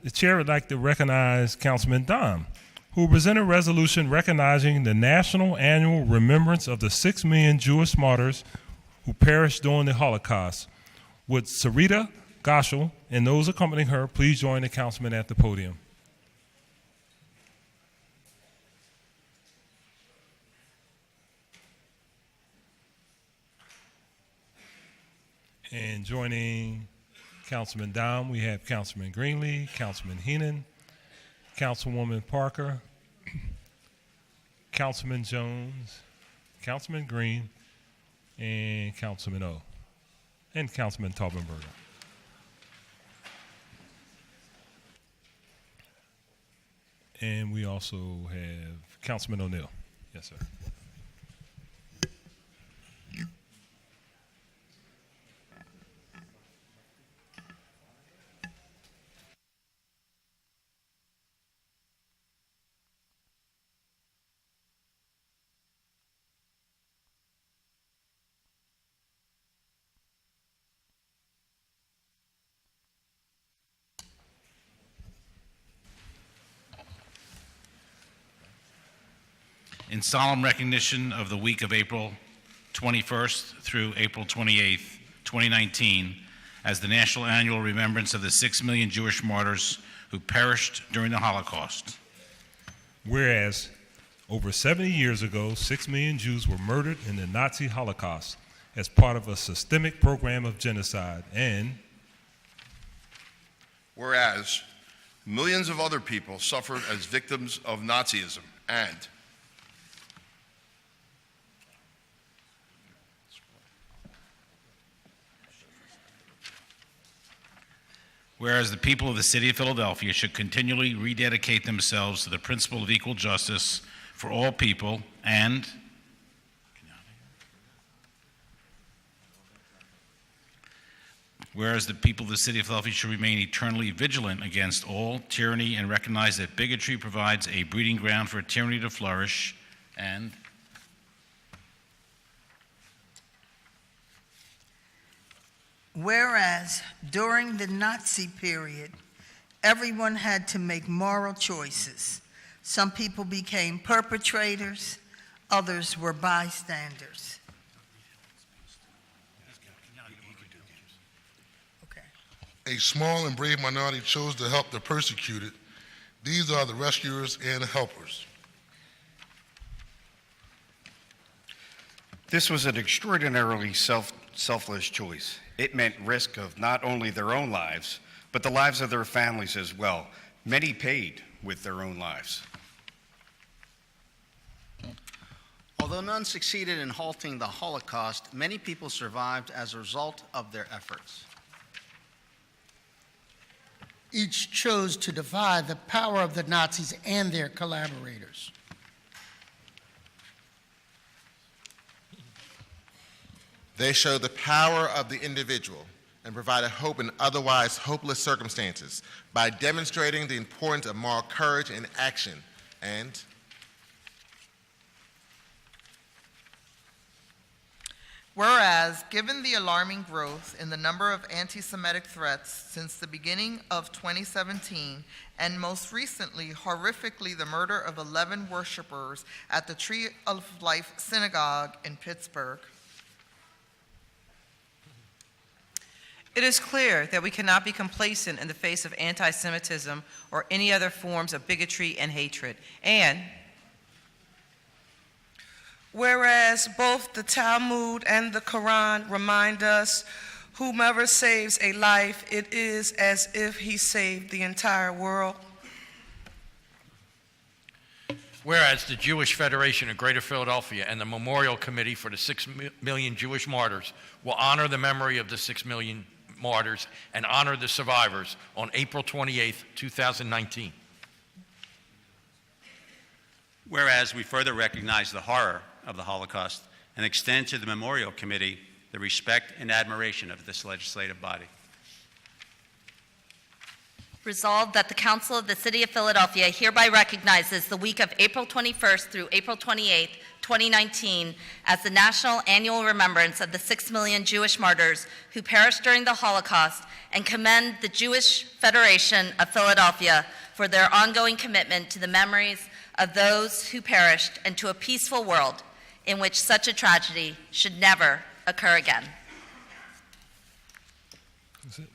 the chair would like to recognize Councilman Domb, who will present a resolution recognizing the National Annual Remembrance of the 6 million Jewish martyrs who perished during the Holocaust. Would Sarita Goschel and those accompanying her please join the councilman at the podium. And joining Councilman Domb, we have Councilman Greenlee, Councilman Heenan, Councilwoman Parker, Councilman Jones, Councilman Green, and Councilman O, and Councilman Taubenberger. And we also have Councilman O'Neill. Yes, sir. In solemn recognition of the week of April 21st through April 28th, 2019, as the National Annual Remembrance of the 6 million Jewish martyrs who perished during the Holocaust. Whereas, over 70 years ago, 6 million Jews were murdered in the Nazi Holocaust as part of a systemic program of genocide, and whereas, millions of other people suffered as victims of Nazism, and whereas the people of the city of Philadelphia should continually rededicate themselves to the principle of equal justice for all people, and whereas the people of the city of Philadelphia should remain eternally vigilant against all tyranny and recognize that bigotry provides a breeding ground for tyranny to flourish, and whereas during the Nazi period, everyone had to make moral choices. Some people became perpetrators, others were bystanders. Okay. A small and brave minority chose to help the persecuted. These are the rescuers and helpers. This was an extraordinarily selfless choice. It meant risk of not only their own lives, but the lives of their families as well. Many paid with their own lives. Although none succeeded in halting the Holocaust, many people survived as a result of their efforts. Each chose to defy the power of the Nazis and their collaborators. They show the power of the individual and provided hope in otherwise hopeless circumstances by demonstrating the importance of moral courage and action. And whereas, given the alarming growth in the number of anti-Semitic threats since the beginning of 2017, and most recently, horrifically, the murder of 11 worshipers at the Tree of Life Synagogue in Pittsburgh. It is clear that we cannot be complacent in the face of anti-Semitism or any other forms of bigotry and hatred. And whereas both the Talmud and the Quran remind us, whomever saves a life, it is as if he saved the entire world. Whereas the Jewish Federation of Greater Philadelphia and the Memorial Committee for the 6 million Jewish martyrs will honor the memory of the 6 million martyrs and honor the survivors on April 28th, 2019. Whereas we further recognize the horror of the Holocaust and extend to the Memorial Committee the respect and admiration of this legislative body. Resolved that the Council of the City of Philadelphia hereby recognizes the week of April 21st through April 28th, 2019, as the National Annual Remembrance of the 6 million Jewish martyrs who perished during the Holocaust, and commend the Jewish Federation of Philadelphia for their ongoing commitment to the memories of those who perished and to a peaceful world in which such a tragedy should never occur again. That's it.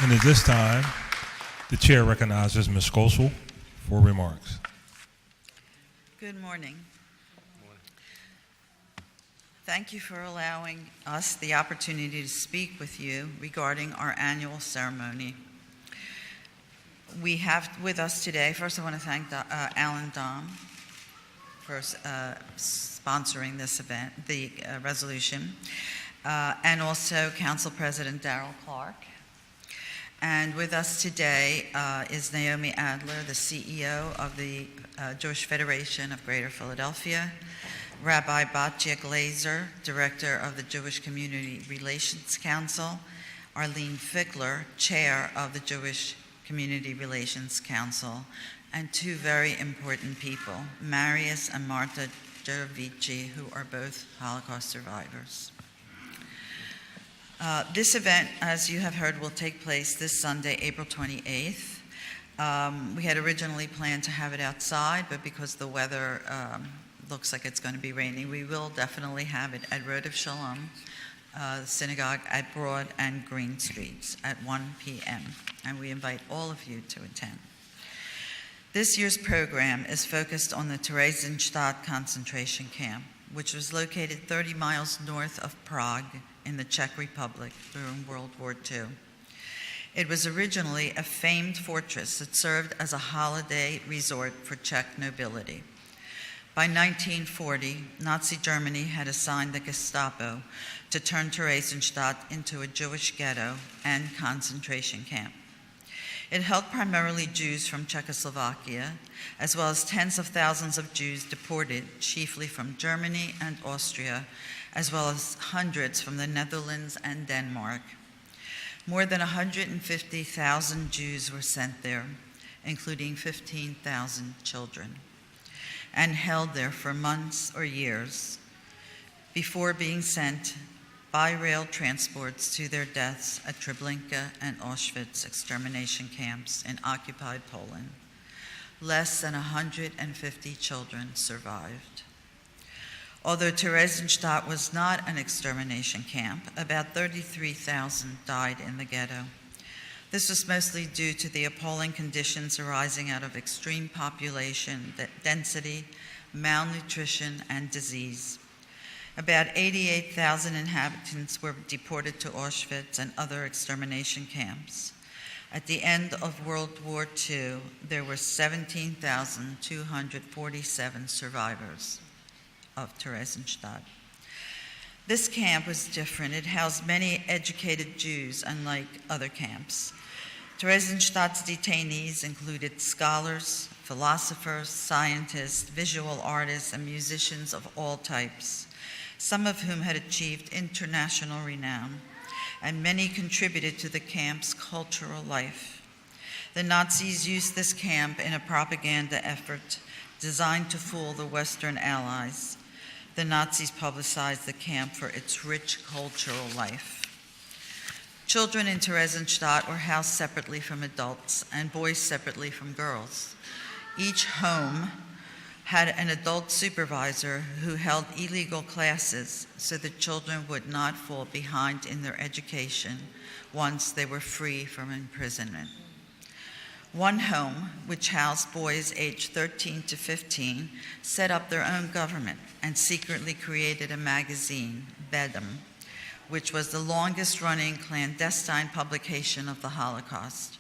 And at this time, the chair recognizes Ms. Skosel for remarks. Good morning. Thank you for allowing us the opportunity to speak with you regarding our annual ceremony. We have with us today, first I want to thank Allan Domb for sponsoring this event, the resolution, and also Council President Darrell Clark. And with us today is Naomi Adler, the CEO of the Jewish Federation of Greater Philadelphia, Rabbi Batya Glazer, Director of the Jewish Community Relations Council, Arlene Fickler, Chair of the Jewish Community Relations Council, and two very important people, Marius and Marta Jerovici, who are both Holocaust survivors. This event, as you have heard, will take place this Sunday, April 28th. We had originally planned to have it outside, but because the weather looks like it's going to be raining, we will definitely have it at Road of Shalom, synagogue at Broad and Green Streets at 1 p.m., and we invite all of you to attend. This year's program is focused on the Theresienstadt concentration camp, which was located 30 miles north of Prague in the Czech Republic during World War II. It was originally a famed fortress that served as a holiday resort for Czech nobility. By 1940, Nazi Germany had assigned the Gestapo to turn Theresienstadt into a Jewish ghetto and concentration camp. It held primarily Jews from Czechoslovakia, as well as tens of thousands of Jews deported, chiefly from Germany and Austria, as well as hundreds from the Netherlands and Denmark. More than 150,000 Jews were sent there, including 15,000 children, and held there for months or years before being sent by rail transports to their deaths at Treblinka and Auschwitz extermination camps in occupied Poland. Less than 150 children survived. Although Theresienstadt was not an extermination camp, about 33,000 died in the ghetto. This was mostly due to the appalling conditions arising out of extreme population density, malnutrition, and disease. About 88,000 inhabitants were deported to Auschwitz and other extermination camps. At the end of World War II, there were 17,247 survivors of Theresienstadt. This camp was different. It housed many educated Jews, unlike other camps. Theresienstadt's detainees included scholars, philosophers, scientists, visual artists, and musicians of all types, some of whom had achieved international renown, and many contributed to the camp's cultural life. The Nazis used this camp in a propaganda effort designed to fool the Western Allies. The Nazis publicized the camp for its rich cultural life. Children in Theresienstadt were housed separately from adults and boys separately from girls. Each home had an adult supervisor who held illegal classes so the children would not fall behind in their education once they were free from imprisonment. One home, which housed boys aged 13 to 15, set up their own government and secretly created a magazine, Bedem, which was the longest-running clandestine publication of the Holocaust.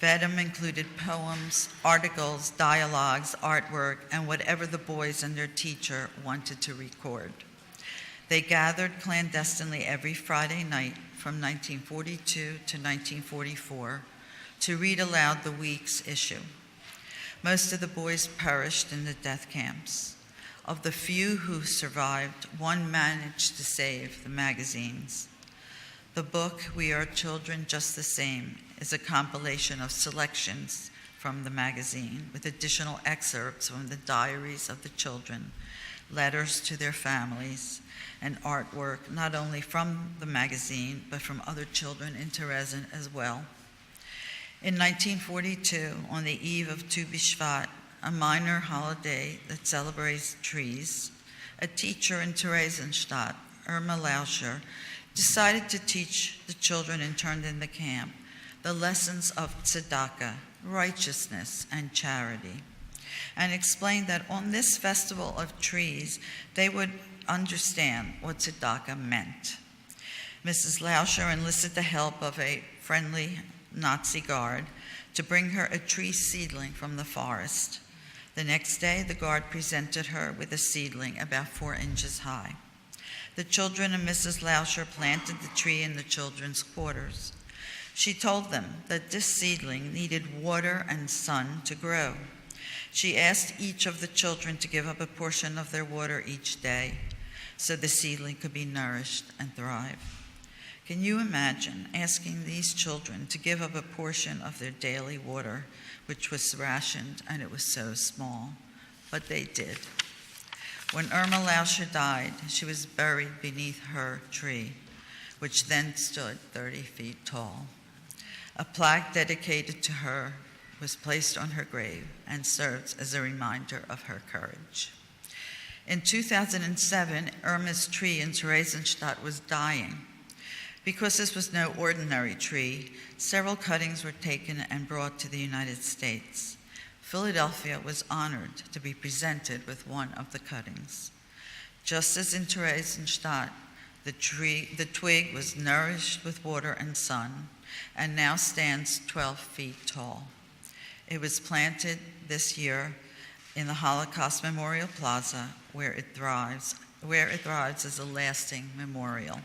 Bedem included poems, articles, dialogues, artwork, and whatever the boys and their teacher wanted to record. They gathered clandestinely every Friday night from 1942 to 1944 to read aloud the week's issue. Most of the boys perished in the death camps. Of the few who survived, one managed to save the magazines. The book, We Are Children Just the Same, is a compilation of selections from the magazine, with additional excerpts from the diaries of the children, letters to their families, and artwork not only from the magazine, but from other children in Terezin as well. In 1942, on the eve of Tu B'Shvat, a minor holiday that celebrates trees, a teacher in Theresienstadt, Irma Lauscher, decided to teach the children interned in the camp the lessons of tzedakah, righteousness, and charity, and explained that on this festival of trees, they would understand what tzedakah meant. Mrs. Lauscher enlisted the help of a friendly Nazi guard to bring her a tree seedling from the forest. The next day, the guard presented her with a seedling about 4 inches high. The children and Mrs. Lauscher planted the tree in the children's quarters. She told them that this seedling needed water and sun to grow. She asked each of the children to give up a portion of their water each day so the seedling could be nourished and thrive. Can you imagine asking these children to give up a portion of their daily water, which was rationed, and it was so small? But they did. When Irma Lauscher died, she was buried beneath her tree, which then stood 30 feet tall. A plaque dedicated to her was placed on her grave and serves as a reminder of her courage. In 2007, Irma's tree in Theresienstadt was dying. Because this was no ordinary tree, several cuttings were taken and brought to the United States. Philadelphia was honored to be presented with one of the cuttings. Just as in Theresienstadt, the twig was nourished with water and sun and now stands 12 feet tall. It was planted this year in the Holocaust Memorial Plaza, where it thrives as a lasting memorial.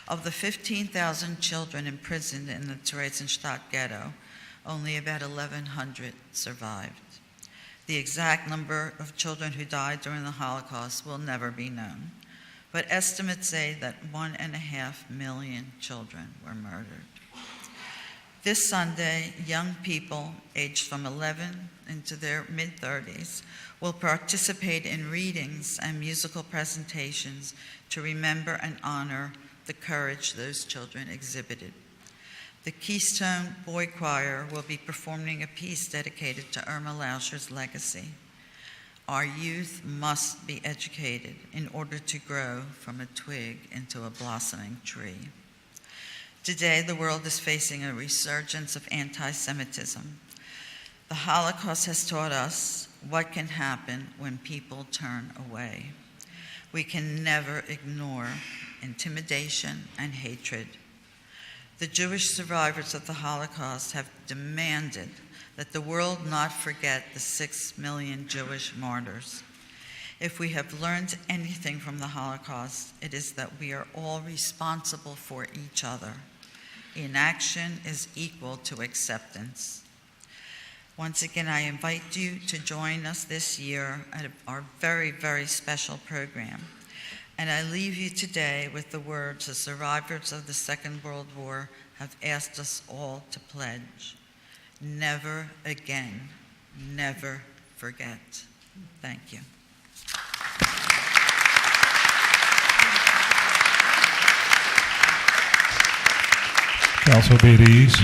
Of the 15,000 children imprisoned in the Theresienstadt ghetto, only about 1,100 survived. The exact number of children who died during the Holocaust will never be known, but estimates say that 1.5 million children were murdered. This Sunday, young people aged from 11 into their mid-30s will participate in readings and musical presentations to remember and honor the courage those children exhibited. The Keystone Boy Choir will be performing a piece dedicated to Irma Lauscher's legacy. Our youth must be educated in order to grow from a twig into a blossoming tree. Today, the world is facing a resurgence of anti-Semitism. The Holocaust has taught us what can happen when people turn away. We can never ignore intimidation and hatred. The Jewish survivors of the Holocaust have demanded that the world not forget the 6 million Jewish martyrs. If we have learned anything from the Holocaust, it is that we are all responsible for each other. Inaction is equal to acceptance. Once again, I invite you to join us this year at our very, very special program. And I leave you today with the words the survivors of the Second World War have asked us all to pledge. Never again, never forget. Thank you. Council, be at ease.